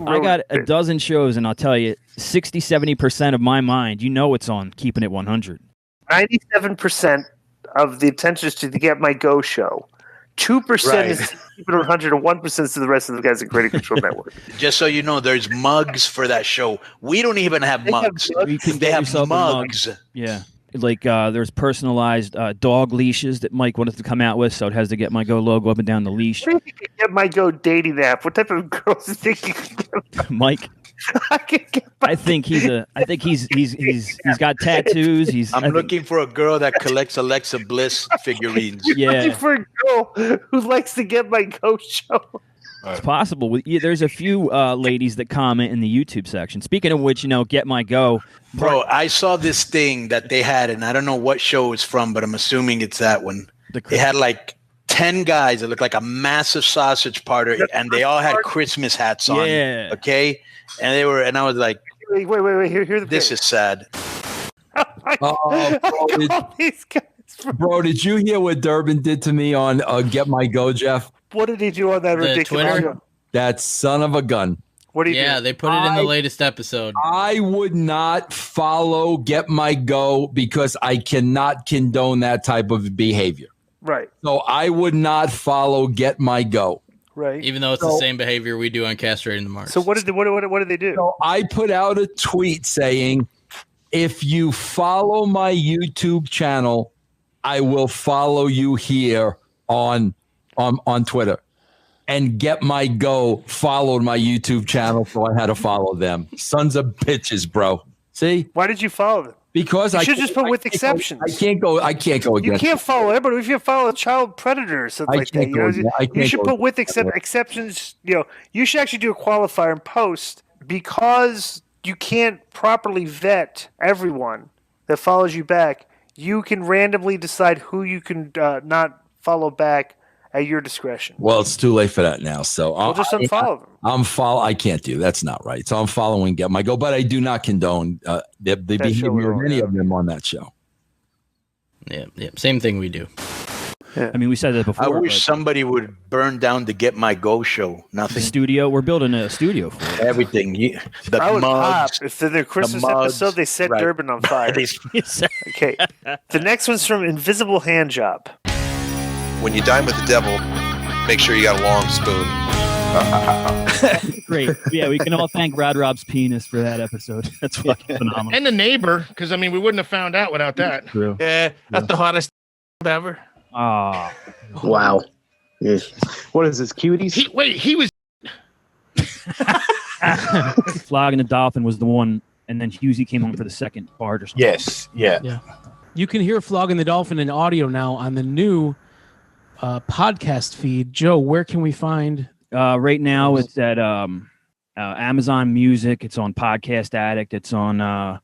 I got a dozen shows, and I'll tell you, 60-70% of my mind, it's on Keeping It 100. 97% of the attention is to the Get My Go show. 2% is to Keeping It 100, and 1% is to the rest of the guys at Creative Control Network. Just so you know, there's mugs for that show. We don't even have mugs. They have mugs. Yeah. Like there's personalized dog leashes that Mike wanted to come out with, so it has the Get My Go logo up and down the leash. What do you think of Get My Go dating app? What type of girls do you think you can get? Mike? I think he's got tattoos. I'm looking for a girl that collects Alexa Bliss figurines. You're looking for a girl who likes to Get My Go show. It's possible. There's a few ladies that comment in the YouTube section. Speaking of which, Get My Go. Bro, I saw this thing that they had, and I don't know what show it's from, but I'm assuming it's that one. They had like 10 guys that looked like a massive sausage party, and they all had Christmas hats on. Yeah. Okay? And I was like, wait. Hear the this is sad. Bro, did you hear what Durbin did to me on Get My Go, Jeff? What did he do on that ridiculous Twitter? show? That son of a gun. What do you do? Yeah, they put it in the latest episode. I would not follow Get My Go because I cannot condone that type of behavior. Right. So I would not follow Get My Go. Right. Even though it's the same behavior we do on Castrating the Marks. So what did they do? So I put out a tweet saying, if you follow my YouTube channel, I will follow you here on Twitter. And Get My Go followed my YouTube channel, so I had to follow them. Sons of bitches, bro. See? Why did you follow them? Because you should just put with exceptions. I can't go against. You can't follow everybody. If you follow a child predator or something like that, you should put with exceptions. You should actually do a qualifier and post, because you can't properly vet everyone that follows you back. You can randomly decide who you can not follow back at your discretion. Well, it's too late for that now. So I'll just unfollow them. I can't do. That's not right. So I'm following Get My Go, but I do not condone the behavior of any of them on that show. Yeah. Same thing we do. Yeah. I mean, we said that before. I wish somebody would burn down the Get My Go show. Nothing. The studio. We're building a studio for it. Everything. I would pop if the Christmas episode they set Durbin on fire. Okay. The next one's from Invisible Handjob. When you dine with the devil, make sure you got a long spoon. Great. Yeah, we can all thank Rad Rob's penis for that episode. That's fucking phenomenal. And the neighbor, because, we wouldn't have found out without that. True. Yeah, that's the hottest ever. Oh. Wow. What is this, cuties? He was... Flogging the Dolphin was the one, and then Husey came on for the second part or something. Yes. Yeah. You can hear Flogging the Dolphin in audio now on the new podcast feed. Joe, where can we find? Right now, it's at Amazon Music. It's on Podcast Addict. It's on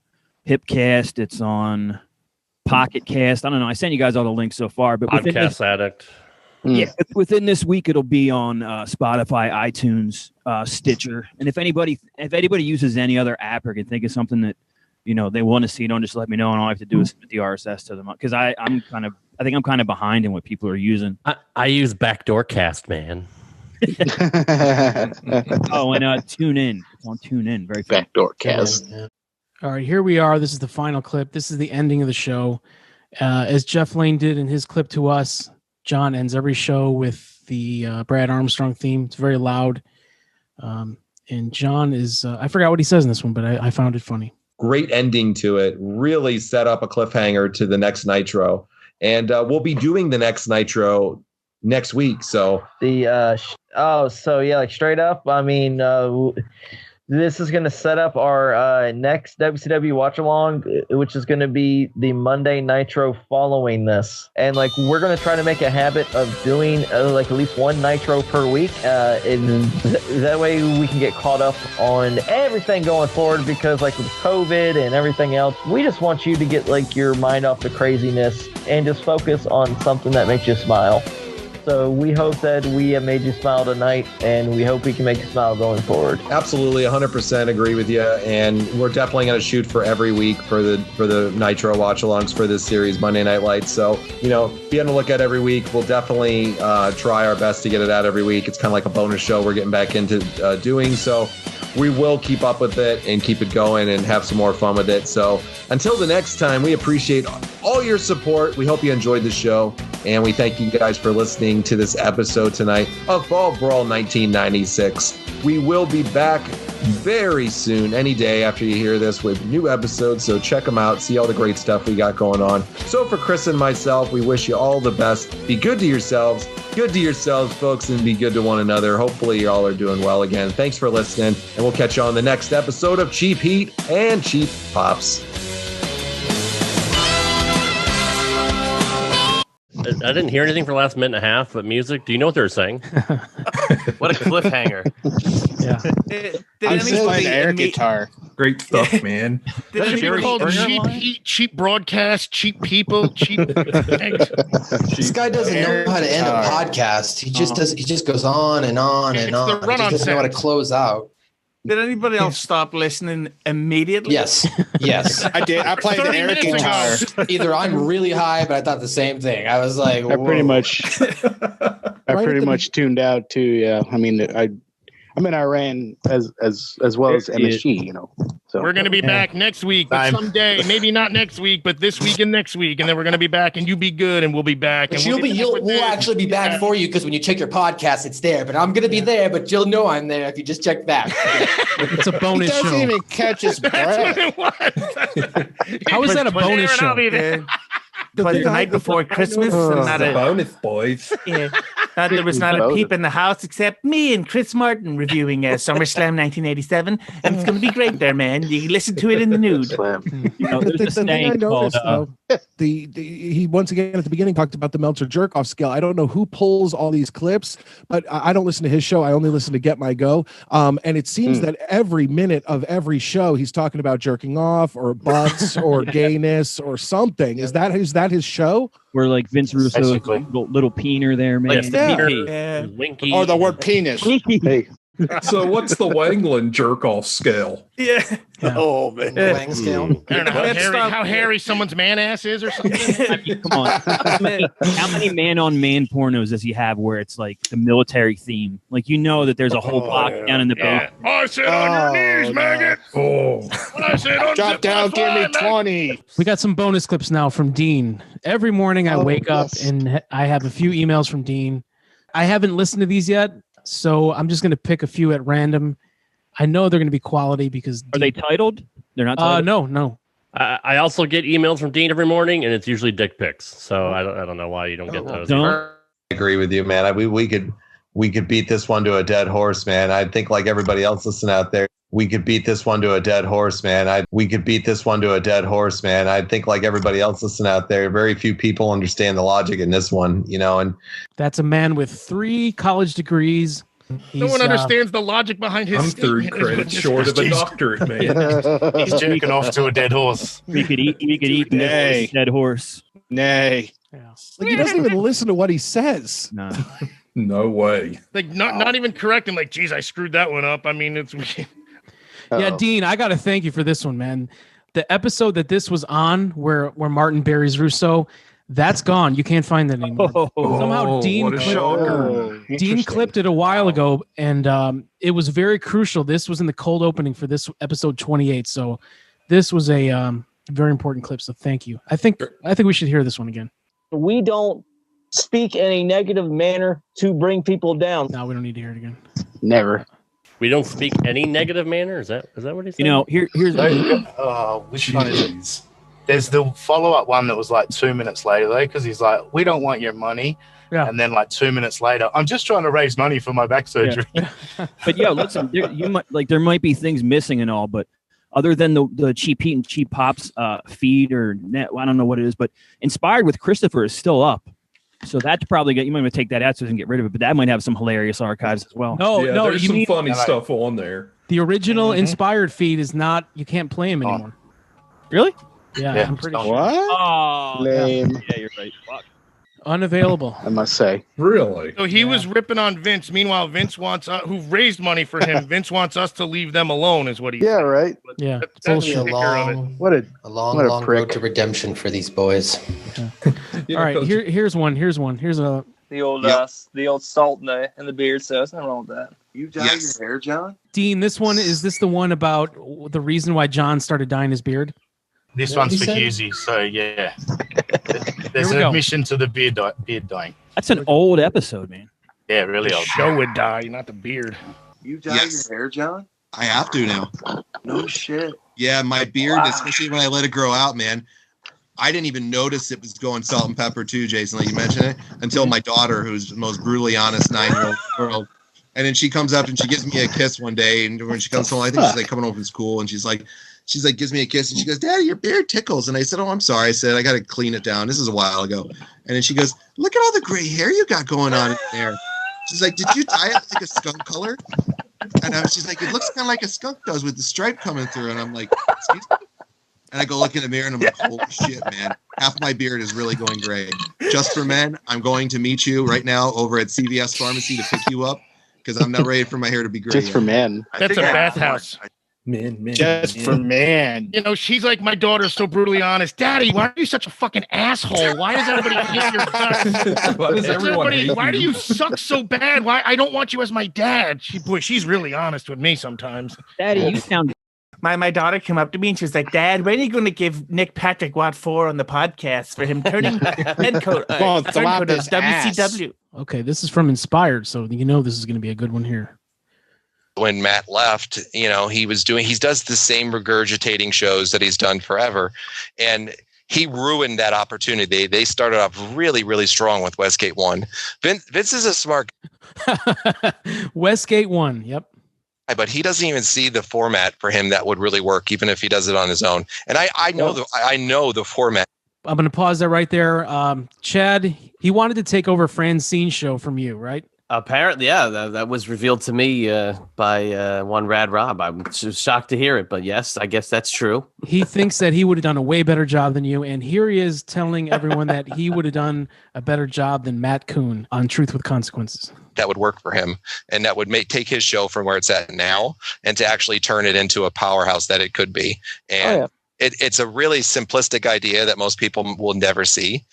Hipcast. It's on Pocket Cast. I don't know. I sent you guys all the links so far, but Podcast Addict. Yeah, within this week, it'll be on Spotify, iTunes, Stitcher, and if anybody uses any other app or can think of something that they want to see, don't just let me know, and all I have to do is submit the RSS to them, because I think I'm kind of behind in what people are using. I use Backdoor Cast, man. Oh, and TuneIn. It's on TuneIn. Very fun. Backdoor Cast. All right, here we are. This is the final clip. This is the ending of the show. As Jeff Lane did in his clip to us, John ends every show with the Brad Armstrong theme. It's very loud. And John is, I forgot what he says in this one, but I found it funny. Great ending to it. Really set up a cliffhanger to the next Nitro. And we'll be doing the next Nitro next week. So straight up, this is going to set up our next WCW watch along, which is going to be the Monday Nitro following this. And we're going to try to make a habit of doing at least one Nitro per week. And that way we can get caught up on everything going forward, because with COVID and everything else, we just want you to get your mind off the craziness and just focus on something that makes you smile. So we hope that we have made you smile tonight, and we hope we can make you smile going forward. Absolutely, 100% agree with you. And we're definitely going to shoot for every week for the Nitro watch-alongs for this series, Monday Night Lights. So, be on the lookout every week. We'll definitely try our best to get it out every week. It's kind of like a bonus show we're getting back into doing. So we will keep up with it and keep it going and have some more fun with it. So until the next time, we appreciate all your support. We hope you enjoyed the show, and we thank you guys for listening to this episode tonight of Fall Brawl 1996. We will be back very soon, any day after you hear this, with new episodes. So check them out, see all the great stuff we got going on. So for Chris and myself, we wish you all the best. Be good to yourselves, folks, and be good to one another. Hopefully you all are doing well again. Thanks for listening, and we'll catch you on the next episode of Cheap Heat and Cheap Pops. I didn't hear anything for the last minute and a half, but music, do you know what they're saying? What a cliffhanger. Yeah. I'm playing air guitar. Great stuff, man. Did it be called cheap heat, cheap broadcast, cheap people, cheap things? This guy doesn't know how to end a podcast. He just does. He just goes on and on and on. He just doesn't know how to close out. Did anybody else stop listening immediately? Yes. I did. I played the air guitar. Either I'm really high, but I thought the same thing. I was like, I pretty much tuned out too. Yeah, I mean, I ran as well as MSG, you know. So We're going to be back next week, but someday, maybe not next week, but this week and next week, and then we're going to be back, and you be good, and we'll be back. But And we'll actually be back for you, because when you check your podcast, it's there. But I'm going to be there, but you'll know I'm there if you just check back. It's a bonus show. He doesn't even catch his breath. How is that a bonus show? It was the night before Christmas. And not a bonus, boys. Yeah, there was not a peep in the house except me and Chris Martin reviewing SummerSlam 1987, and it's going to be great there, man. You can listen to it in the nude. There's a saying called. He once again at the beginning talked about the Meltzer jerk-off scale. I don't know who pulls all these clips, but I don't listen to his show. I only listen to Get My Go. And it seems that every minute of every show he's talking about jerking off or butts or gayness or something. Is that his show? Where like Vince Russo, little peener there, man. Winky. Or the word penis. Hey. So what's the Wangland jerk-off scale? Yeah. Oh, man. Wang scale. I don't know how hairy someone's man ass is or something. I mean, come on. How many man-on-man pornos does he have where it's like the military theme? Like, you know that there's a whole block down in the boat. I said on your knees, maggot. I said Drop down, give me 20. We got some bonus clips now from Dean. Every morning I wake up and I have a few emails from Dean. I haven't listened to these yet, so I'm just going to pick a few at random. I know they're going to be quality because are they titled? They're not titled? No. I also get emails from Dean every morning, and it's usually dick pics. So I don't know why you don't get those. I agree with you, man. We could beat this one to a dead horse, man. I think like everybody else listening out there, we could beat this one to a dead horse, man. We could beat this one to a dead horse, man. I think like everybody else listening out there, very few people understand the logic in this one, you know. And that's a man with 3 college degrees. No one understands the logic behind his. I'm 3 credits short of a doctorate, man. He's jerking off to a dead horse. We could eat dead horse. Nay. Yeah. Like, he doesn't even listen to what he says. No. No way. Like not even correcting. Like, geez, I screwed that one up. I mean, it's. Yeah, Dean, I got to thank you for this one, man. The episode that this was on, where Martin buries Russo, that's gone. You can't find that anymore. Somehow Dean clipped it a while ago, and it was very crucial. This was in the cold opening for this episode 28, so this was a very important clip. So thank you. I think we should hear this one again. We don't speak in a negative manner to bring people down. No, we don't need to hear it again. Never. We don't speak any negative manner. Is that what he's saying? You know, here's which one is it? There's the follow-up one that was like 2 minutes later though, because he's like, "We don't want your money," and then like 2 minutes later, "I'm just trying to raise money for my back surgery." Yeah. But listen, there might be things missing and all, but other than the Cheap Heat and Cheap Pops feed or net, I don't know what it is, but Inspired with Christopher is still up. So that's probably you might want to take that out so you can get rid of it, but that might have some hilarious archives as well. No, there's some funny stuff on there. The original Inspired feed is not. You can't play them anymore. Really? Yeah, I'm pretty sure. What? Oh, lame. Yeah, you're right. Fuck. Unavailable, I must say. Really? So he was ripping on Vince. Meanwhile, Vince wants who raised money for him. Vince wants us to leave them alone, is what he. Yeah, right. Yeah, It's a long road to redemption for these boys. All right, here's one. Here's a the old salt in the beard. So it's nothing wrong with that. You dye your hair, John? Dean, is this the one about the reason why John started dyeing his beard? This one's for Husey, so yeah. There's an admission to the beard dyeing. That's an old episode, man. Yeah, really old. Show would dye, not the beard. You dye your hair, John? I have to now. No shit. Yeah, my beard, especially when I let it grow out, man. I didn't even notice it was going salt and pepper too, Jason, like you mentioned it, until my daughter, who's the most brutally honest 9-year-old girl. And then she comes up and she gives me a kiss one day. And when she comes home, I think she's like coming home from school, and she's like, gives me a kiss, and she goes, "Daddy, your beard tickles." And I said, "Oh, I'm sorry." I said, "I got to clean it down. This is a while ago." And then she goes, "Look at all the gray hair you got going on in there." She's like, "Did you dye it like a skunk color?" And she's like, "It looks kind of like a skunk does with the stripe coming through." And I'm like, "Excuse me?" And I go look in the mirror and I'm like, "Holy shit, man. Half my beard is really going gray." Just for men, I'm going to meet you right now over at CVS Pharmacy to pick you up because I'm not ready for my hair to be gray. Just for men. That's a bathhouse. Man. Just for man. You know, she's like, my daughter's so brutally honest. Daddy, why are you such a fucking asshole? Why does everybody hate your guts? Why do you suck so bad? Why I don't want you as my dad? She's really honest with me sometimes. Daddy, you sound. My daughter came up to me and she was like, "Dad, when are you going to give Nick Patrick Watt 4 on the podcast for him turning head coach of WCW?" Okay, this is from Inspired, so you know this is going to be a good one here. When Matt left, you know, he does the same regurgitating shows that he's done forever. And he ruined that opportunity. They started off really, really strong with Westgate 1. Vince is a smart Westgate 1, yep. But he doesn't even see the format for him that would really work, even if he does it on his own. And I know the format. I'm going to pause that right there. Chad, he wanted to take over Francine's show from you, right? Apparently, yeah, that was revealed to me by one Rad Rob. I'm just shocked to hear it, but yes, I guess that's true. He thinks that he would have done a way better job than you, and here he is telling everyone that he would have done a better job than Matt Kuhn on Truth with Consequences. That would work for him, and that would take his show from where it's at now and to actually turn it into a powerhouse that it could be. And it's a really simplistic idea that most people will never see.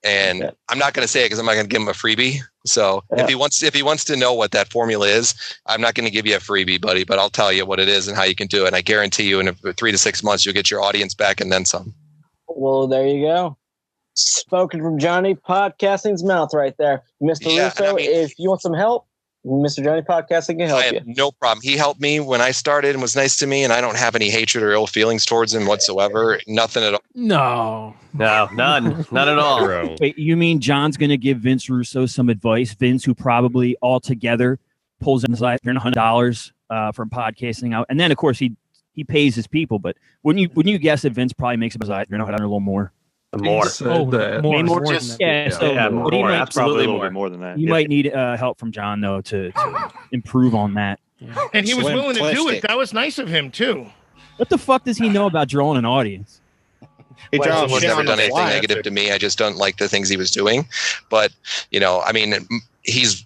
And I'm not going to say it because I'm not going to give him a freebie. So if he wants to know what that formula is, I'm not going to give you a freebie, buddy, but I'll tell you what it is and how you can do it. And I guarantee you in 3 to 6 months, you'll get your audience back and then some. Well, there you go. Spoken from Johnny Podcasting's mouth right there. Mr. Russo, if you want some help, Mr. Johnny Podcasting can help you. No problem. He helped me when I started and was nice to me, and I don't have any hatred or ill feelings towards him whatsoever. Nothing at all. No, none at all. Wait, you mean John's going to give Vince Russo some advice? Vince, who probably altogether pulls in his life $100 from podcasting out, and then of course he pays his people. But wouldn't you guess that Vince probably makes his life $100 a little more? More. More just more. Absolutely more than that. You might need help from John though to improve on that. And he was willing to do it. That was nice of him too. What the fuck does he know about drawing an audience? He's never done anything negative to me. I just don't like the things he was doing. But you know, I mean, he's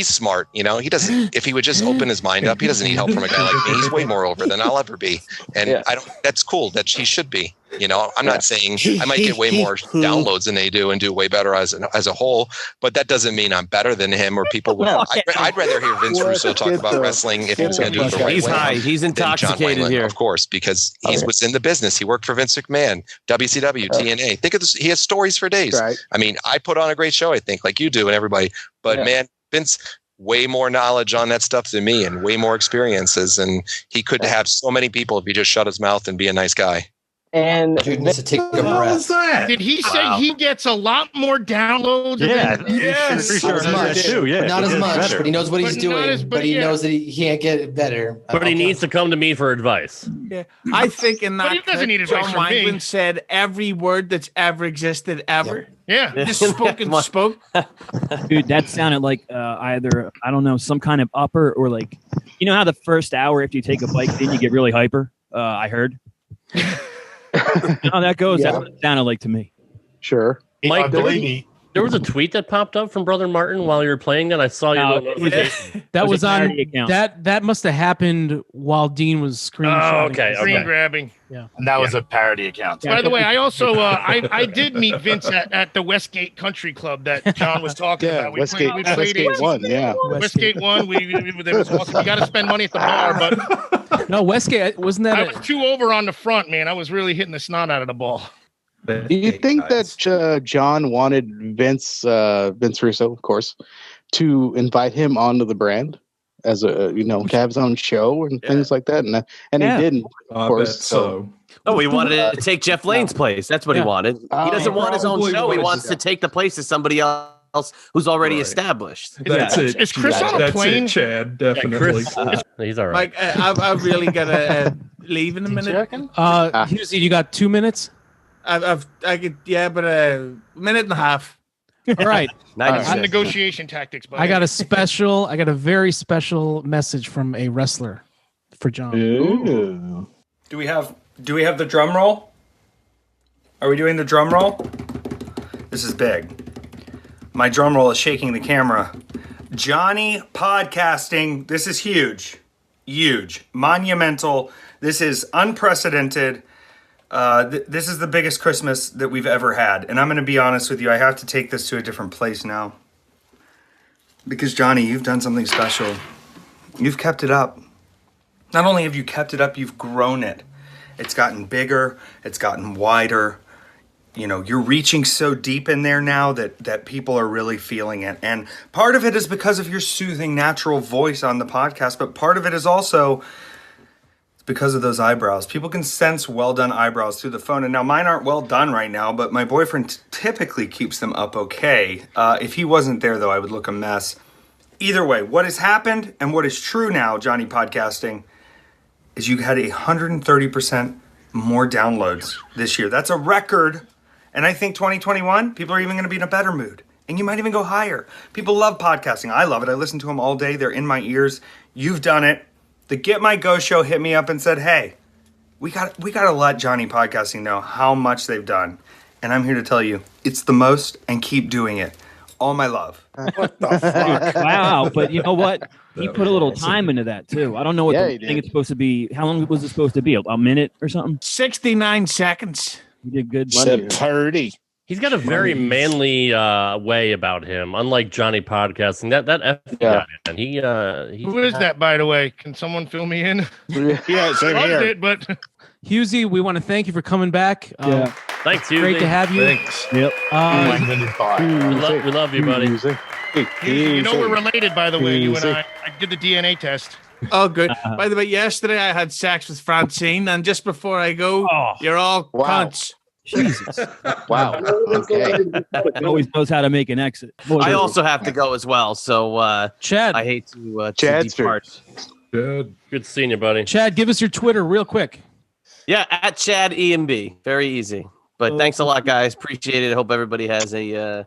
smart, you know. He doesn't. If he would just open his mind up, he doesn't need help from a guy like me. He's way more over than I'll ever be, and I don't. That's cool. That he should be. You know, I'm not saying I might get way more downloads than they do and do way better as a whole, but that doesn't mean I'm better than him or people would. I'd rather hear Vince Russo talk about wrestling if he was going to do it the right way. He's high. He's intoxicated here, of course, because he was in the business. He worked for Vince McMahon, WCW, TNA. Think of this. He has stories for days. Right. I mean, I put on a great show, I think, like you do and everybody. But man, Vince. Way more knowledge on that stuff than me and way more experiences. And he could have so many people if he just shut his mouth and be a nice guy. And dude needs to take a breath. Did he say he gets a lot more downloads? Not as much, but he knows what he's doing. But he knows that he can't get it better. But he needs to come to me for advice. Yeah, I think in that. But he doesn't need advice John from me. Weinman said every word that's ever existed ever. Yeah, just spoke and spoke. Dude, that sounded like either I don't know, some kind of upper or like, you know how the first hour after you take a bike, then you get really hyper. I heard. You know how that goes. That's what it sounded like to me. Sure. I believe There was a tweet that popped up from Brother Martin while you were playing that. I saw your little notification. That was on account. that must have happened while Dean was screenshotting. Oh, okay. Screen grabbing. Yeah. And that was a parody account. By the way, I also I did meet Vince at the Westgate Country Club that John was talking about. We Westgate 1, yeah. Westgate 1. It was awesome. You got to spend money at the bar, but no, Westgate wasn't that. I was 2 over on the front, man. I was really hitting the snot out of the ball. Do you think that John wanted Vince Russo, of course, to invite him onto the brand as a to have his own show and things like that, and he didn't, of course. So. Oh, he wanted to take Jeff Lane's place. That's what he wanted. He doesn't want his own show. He wants to take the place of somebody else who's already established. That's it. Is Chris on a plane? That's it, Chad. Definitely. He's all right. Mike, I've really got to leave in a minute. Hughes, you got 2 minutes. I could, but a minute and a half. All right. Nice. Negotiation tactics. Buddy. I got a very special message from a wrestler for John. Ooh. Do we have the drum roll? Are we doing the drum roll? This is big. My drum roll is shaking the camera. Johnny Podcasting. This is huge. Huge. Monumental. This is unprecedented. This is the biggest Christmas that we've ever had. And I'm going to be honest with you. I have to take this to a different place now. Because, Johnny, you've done something special. You've kept it up. Not only have you kept it up, you've grown it. It's gotten bigger. It's gotten wider. You're reaching so deep in there now that people are really feeling it. And part of it is because of your soothing, natural voice on the podcast. But part of it is also because of those eyebrows. People can sense well-done eyebrows through the phone. And now mine aren't well done right now, but my boyfriend typically keeps them up okay. If he wasn't there, though, I would look a mess. Either way, what has happened and what is true now, Johnny Podcasting, is you had 130% more downloads this year. That's a record. And I think 2021, people are even going to be in a better mood. And you might even go higher. People love podcasting. I love it. I listen to them all day. They're in my ears. You've done it. The Get My Go show hit me up and said, hey, we got to let Johnny Podcasting know how much they've done. And I'm here to tell you, it's the most, and keep doing it. All my love. What the fuck? Wow, but you know what? He put a little time into that, too. I don't know what the thing it's supposed to be. How long was it supposed to be? A minute or something? 69 seconds. You did good. Party. He's got a very manly way about him, unlike Johnny Podcasting. That F guy, man. He Who is that, by the way? Can someone fill me in? Yeah, same here. It, but Hughesy, we want to thank you for coming back. Thanks, Hughesy. Great to have you. Thanks. Yep. We love you, buddy. You know we're related, by the way, you and I. I did the DNA test. Oh, good. By the way, yesterday I had sex with Francine, and just before I go, you're all cunts. Jesus. Wow. Okay. Always knows how to make an exit. I also have to go as well. So, Chad, I hate to Chadster. Good. Good seeing you, buddy. Chad, give us your Twitter real quick. Yeah, at Chad EMB. Very easy. But thanks a lot, guys. Appreciate it. I hope everybody has a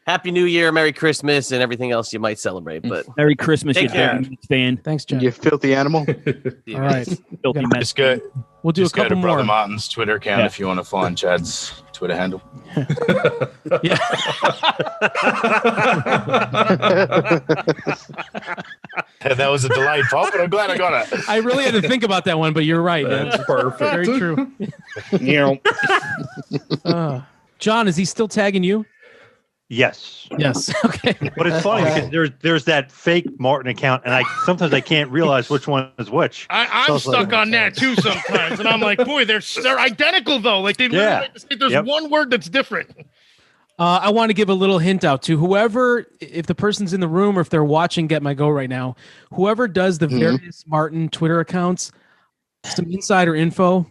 Happy New Year, Merry Christmas, and everything else you might celebrate. But Merry Christmas, you fan. Thanks, Chad. You filthy animal. All right. Filthy Just go. We'll do Just a couple go to more. Brother Martin's Twitter account if you want to find Chad's Twitter handle. Yeah. That was a delayed pop, but I'm glad I got it. I really had to think about that one, but you're right. That's perfect. Very true. John, is he still tagging you? Yes. Yes. Okay. But it's funny because there's that fake Martin account, and sometimes I can't realize which one is which. I'm stuck on that too sometimes, and I'm like, boy, they're identical though. Like they there's one word that's different. I want to give a little hint out to whoever, if the person's in the room or if they're watching Get My Go right now, whoever does the various Martin Twitter accounts, some insider info,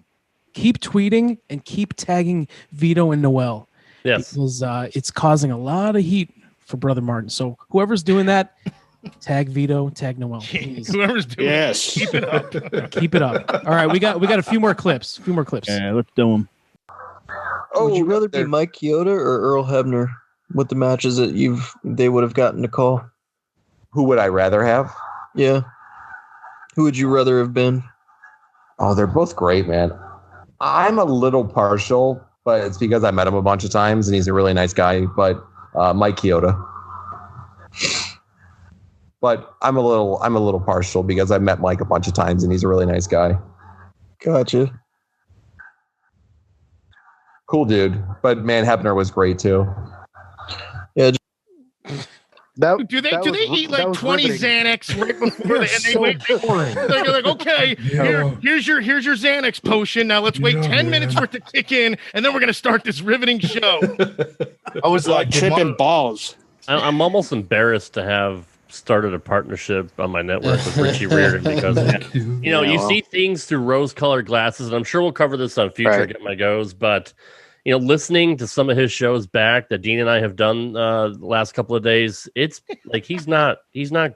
keep tweeting and keep tagging Vito and Noel. Yes. Because it's causing a lot of heat for Brother Martin. So whoever's doing that, tag Vito, tag Noel. Please. Whoever's doing it, keep it up. Keep it up. All right, we got a few more clips. Yeah, let's do them. Would you rather be Mike Chioda or Earl Hebner with the matches that they would have gotten to call? Who would I rather have? Yeah. Who would you rather have been? Oh, they're both great, man. I'm a little partial, but it's because I met him a bunch of times and he's a really nice guy. But Mike Chioda. But I'm a little partial because I've met Mike a bunch of times and he's a really nice guy. Gotcha. Cool dude. But man, Hebner was great too. Yeah. Do they eat like 20 Xanax right before they wait? They're like, okay, here's your Xanax potion. Now let's wait 10 minutes for it to kick in, and then we're gonna start this riveting show. I was like tripping balls. I'm almost embarrassed to have started a partnership on my network with Richie Reardon because you see things through rose-colored glasses, and I'm sure we'll cover this on future Get My Goes, but listening to some of his shows back that Dean and I have done the last couple of days, it's like he's not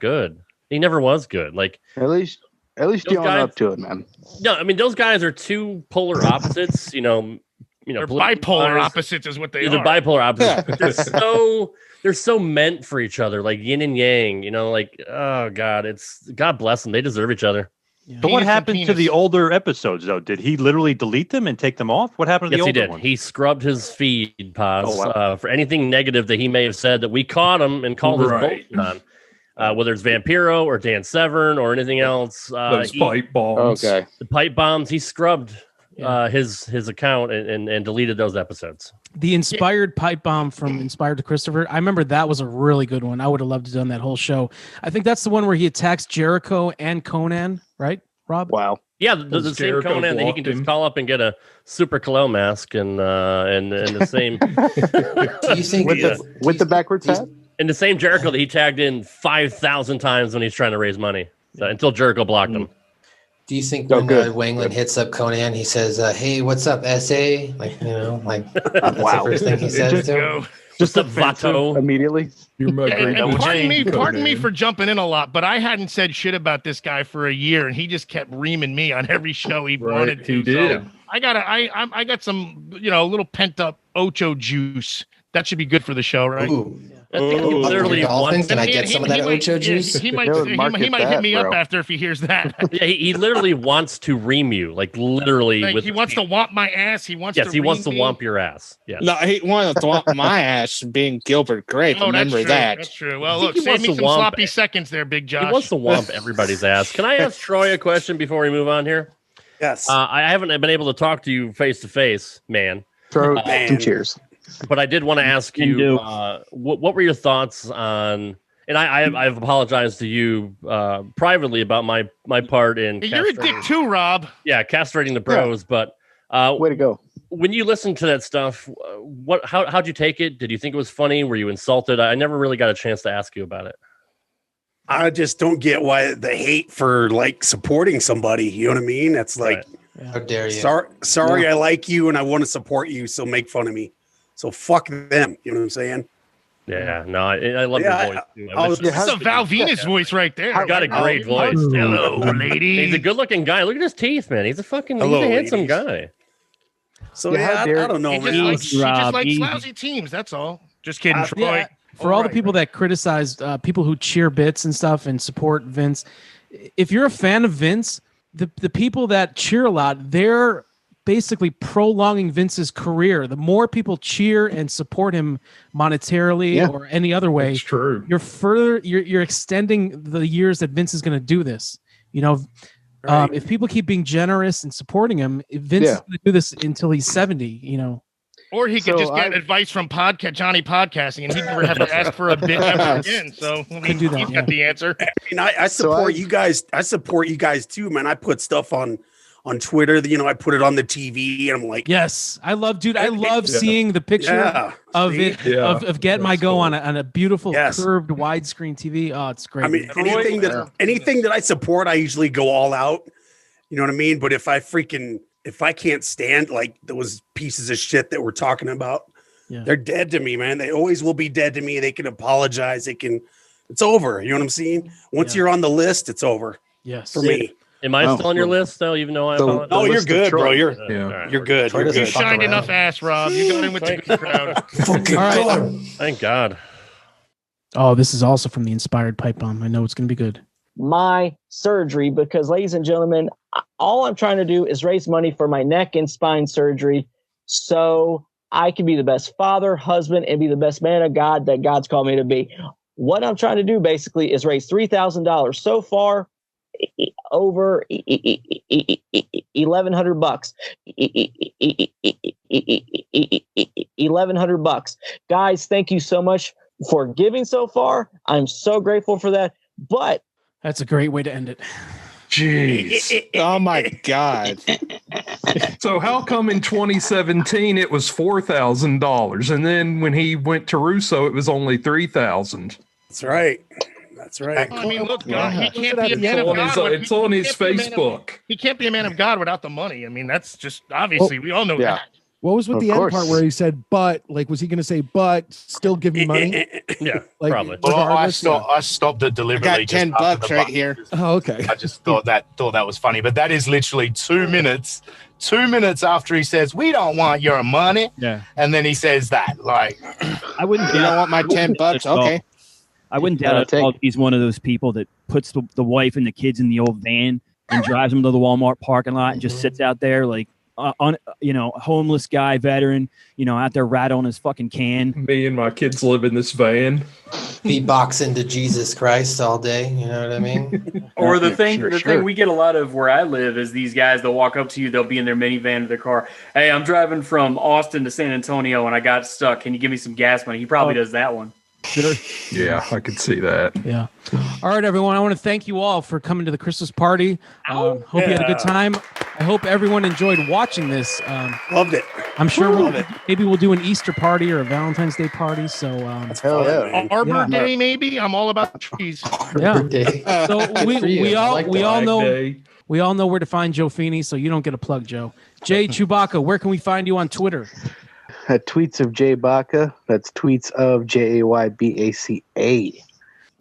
good. He never was good. Like at least you own up to it, man. No, I mean those guys are two polar opposites. They're bipolar opposites is what they are. They're bipolar opposites. But they're so meant for each other, like yin and yang. Oh God, God bless them. They deserve each other. Yeah. But what happened to the older episodes, though? Did he literally delete them and take them off? What happened to the older ones? He scrubbed his feed, Paz, for anything negative that he may have said that we caught him and called his bullshit on. Whether it's Vampiro or Dan Severn or anything else. Those pipe bombs. Okay. The pipe bombs, he scrubbed his account and deleted those episodes. The inspired pipe bomb from Inspired to Christopher. I remember that was a really good one. I would have loved to have done that whole show. I think that's the one where he attacks Jericho and Conan, right, Rob? Wow. Yeah, the same Conan that he can just call up and get a Super Kalel mask and the same. Do you think with the backwards hat? And the same Jericho that he tagged in 5,000 times when he's trying to raise money until Jericho blocked him. Do you think when Wangland hits up Conan, he says, "Hey, what's up, SA?" That's the first thing he says to him. Just a Vato immediately. Pardon me for jumping in a lot, but I hadn't said shit about this guy for a year, and he just kept reaming me on every show he wanted to. He did. So I got some little pent up Ocho juice. That should be good for the show, right? Ooh. I think he literally wants. Can I get some of that Ocho juice? He might hit me up after if he hears that. Yeah, he literally wants to ream you, like literally. He wants to womp my ass. He wants. Yes, to he wants to me. womp your ass. Yes. No, he wanted to womp my ass being Gilbert Grape. Remember that? That's true. Well, look, save me some sloppy seconds there, Big Josh. He wants to womp everybody's ass. Can I ask Troy a question before we move on here? Yes. I haven't been able to talk to you face to face, man. Throw some cheers. But I did want to ask you, what were your thoughts on? And I've apologized to you privately about my part in. Hey, you're a dick too, Rob. Yeah, castrating the pros. Yeah. But way to go. When you listened to that stuff, how'd you take it? Did you think it was funny? Were you insulted? I never really got a chance to ask you about it. I just don't get why the hate for supporting somebody. You know what I mean? That's like, how dare you? Sorry, I like you and I want to support you, so make fun of me. So fuck them. You know what I'm saying? Yeah, no, I love your voice too. This is a Val Venus voice right there. I got a great voice. Hello, lady. He's a good-looking guy. Look at his teeth, man. He's a handsome guy. So I don't know, man. He just likes lousy teams. That's all. Just kidding, Troy. Yeah, for all the people that criticize people who cheer bits and stuff and support Vince, if you're a fan of Vince, the people that cheer a lot, they're basically prolonging Vince's career. The more people cheer and support him monetarily or any other way, that's true. You're extending the years that Vince is going to do this. If people keep being generous and supporting him, Vince is going to do this until he's 70. Or he could just get advice from Johnny Podcasting, and he'd never have to ask for a bit ever again. So he's got the answer. I mean, I support you guys. I support you guys too, man. I put stuff on Twitter. I put it on the TV, and I'm like, yes, I love seeing the picture of Get My Go on a beautiful curved widescreen TV. Oh, it's great. I mean, anything that I support, I usually go all out. You know what I mean? But if I can't stand like those pieces of shit that we're talking about, they're dead to me, man. They always will be dead to me. They can apologize. It's over. You know what I'm saying? Once you're on the list, it's over. Yes. For me. Am I still on your list, though, even though I apologize? Oh, you're good, bro. You're good. You shined enough ass, Rob. You got in with the good crowd. All right. Thank God. Oh, this is also from the Inspired Pipe Bomb. I know it's going to be good. My surgery, because, ladies and gentlemen, all I'm trying to do is raise money for my neck and spine surgery. So I can be the best father, husband, and be the best man of God that God's called me to be. What I'm trying to do basically is raise $3,000. So far, over $1,100. $1,100. Guys, thank you so much for giving so far. I'm so grateful for that. But that's a great way to end it. Jeez. Oh my God. So how come in 2017 it was $4,000, and then when he went to Russo it was only $3,000? That's right. That's right. I mean, look, God, he can't Look be at a that. man of God. It's on his Facebook. He can't be a man of God without the money. I mean, that's just obviously we all know that. What was with the end part where he said, but, like, was he going to say, but still give me money? Yeah, like, probably. Well, I regardless? stopped it deliberately. I got just $10 after the right button. here. Oh, okay. I just thought that was funny, but that is literally 2 minutes. 2 minutes after he says, "We don't want your money," and then he says that. Like, I wouldn't. You don't want my $10? Okay. I wouldn't doubt it. He's one of those people that puts the wife and the kids in the old van and drives them to the Walmart parking lot and just sits out there like, homeless guy, veteran, out there rattling his fucking can. Me and my kids live in this van. Beatboxing to Jesus Christ all day. You know what I mean? Or the thing we get a lot of where I live is these guys, they'll walk up to you, they'll be in their minivan or their car. Hey, I'm driving from Austin to San Antonio and I got stuck. Can you give me some gas money? He probably does that one. Yeah, I could see that. Yeah. All right, everyone. I want to thank you all for coming to the Christmas party. Hope you had a good time. I hope everyone enjoyed watching this. Loved it. I'm sure maybe we'll do an Easter party or a Valentine's Day party. So hell yeah, Arbor Day maybe. I'm all about trees. Yeah. So we all know where to find Joe Feeney. So you don't get a plug, Joe. Jay Chewbacca, where can we find you on Twitter? Tweets of Jay Baca. That's tweets of JAYBACA.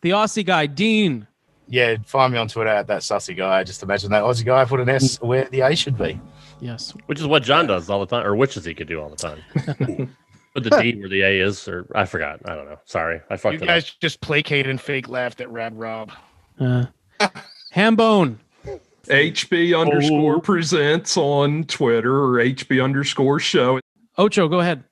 The Aussie guy, Dean. yeah, find me on Twitter at that sussy guy. Just imagine that Aussie guy put an S where the A should be. Yes, which is what John does all the time, or wishes he could do all the time. Put the D where the A is, or I forgot. I don't know. Sorry, I fucked it up. You guys just placated and fake laughed at Rad Rob. Hambone. HB _presents on Twitter, or HB _show. Ocho, go ahead.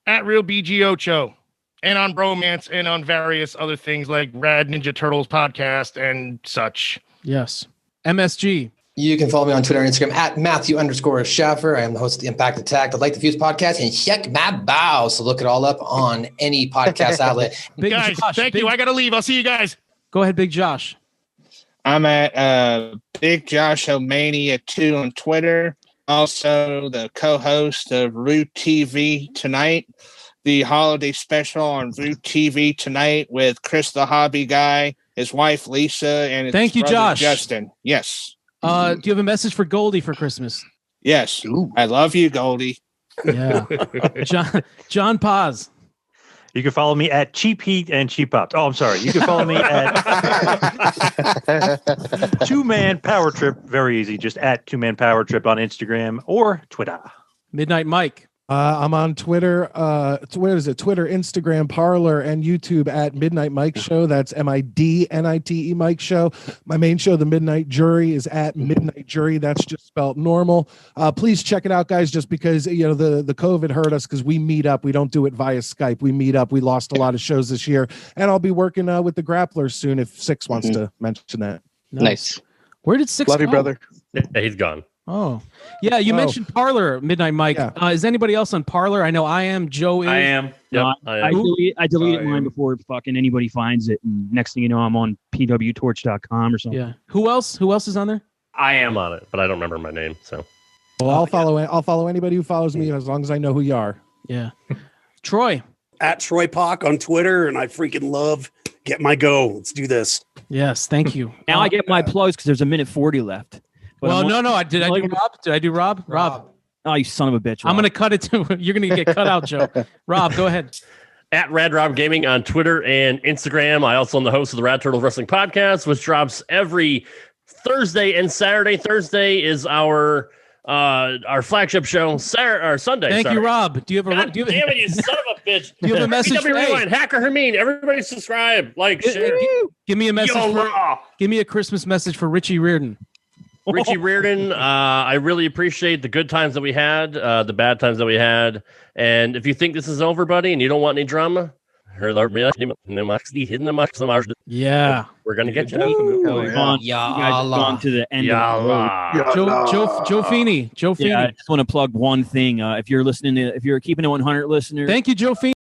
At Real BG Ocho. And on Bromance and on various other things like Rad Ninja Turtles podcast and such. Yes. MSG. You can follow me on Twitter and Instagram at Matthew_Schaffer. I am the host of the Impact Attack, the Like the Fuse podcast, and check my bow. So look it all up on any podcast outlet. Big guys, Josh, thank you. I got to leave. I'll see you guys. Go ahead, Big Josh. I'm at Big Josh O'Mania 2 on Twitter. Also, the co-host of Root TV Tonight, the holiday special on Root TV Tonight with Chris the Hobby Guy, his wife Lisa, and his thank you, brother, Josh. Justin. Yes. Do you have a message for Goldie for Christmas? Yes. I love you, Goldie. Yeah. John Paz. You can follow me at Cheap Heat and Cheap Ups. Oh, I'm sorry. You can follow me at Two Man Power Trip. Very easy. Just at 2 Man Power Trip on Instagram or Twitter. Midnight Mike. I'm on Twitter. What is it? Twitter, Instagram, Parler, and YouTube at Midnight Mike Show. That's MIDNITE Mike Show. My main show, The Midnight Jury, is at Midnight Jury. That's just spelled normal. Please check it out, guys. Just because the COVID hurt us, because we meet up. We don't do it via Skype. We meet up. We lost a lot of shows this year, and I'll be working with the Grapplers soon. If Six wants to mention that. Nice. Where did Six love go? you, brother? Yeah, he's gone. Oh, yeah. You mentioned Parler, Midnight Mike. Yeah. Is anybody else on Parler? I know I am. Joe is. I am. Yep, I deleted mine before fucking anybody finds it. And next thing you know, I'm on pwtorch.com or something. Yeah. Who else is on there? I am on it, but I don't remember my name. So. Well, I'll follow anybody who follows me as long as I know who you are. Yeah. Troy. At Troy Pock on Twitter, and I freaking love Get My Go. Let's do this. Yes, thank you. Now I get my plugs because there's a minute 40 left. But well, no. Did I do Rob? Did I do Rob? Rob. Oh, you son of a bitch. Rob. I'm going to cut it to you're going to get cut out, Joe. Rob, go ahead. At Rad Rob Gaming on Twitter and Instagram. I also am the host of the Rad Turtles Wrestling Podcast, which drops every Thursday and Saturday. Thursday is our flagship show. Sunday. Thank you, Rob. Do you have a? God damn it, you son of a bitch! Do you have a message? Rewind. Hacker Hermine. Everybody subscribe, like, share. Give me a message. Give me a Christmas message for Richie Reardon. Richie Reardon, I really appreciate the good times that we had, the bad times that we had. And if you think this is over, buddy, and you don't want any drama, Yeah. we're gonna get you. You guys have gone to the end of the road. Joe Feeney. Joe Feeney. Yeah, I just want to plug one thing. If you're listening to, if you're keeping it 100 listener, Thank you, Joe Feeney.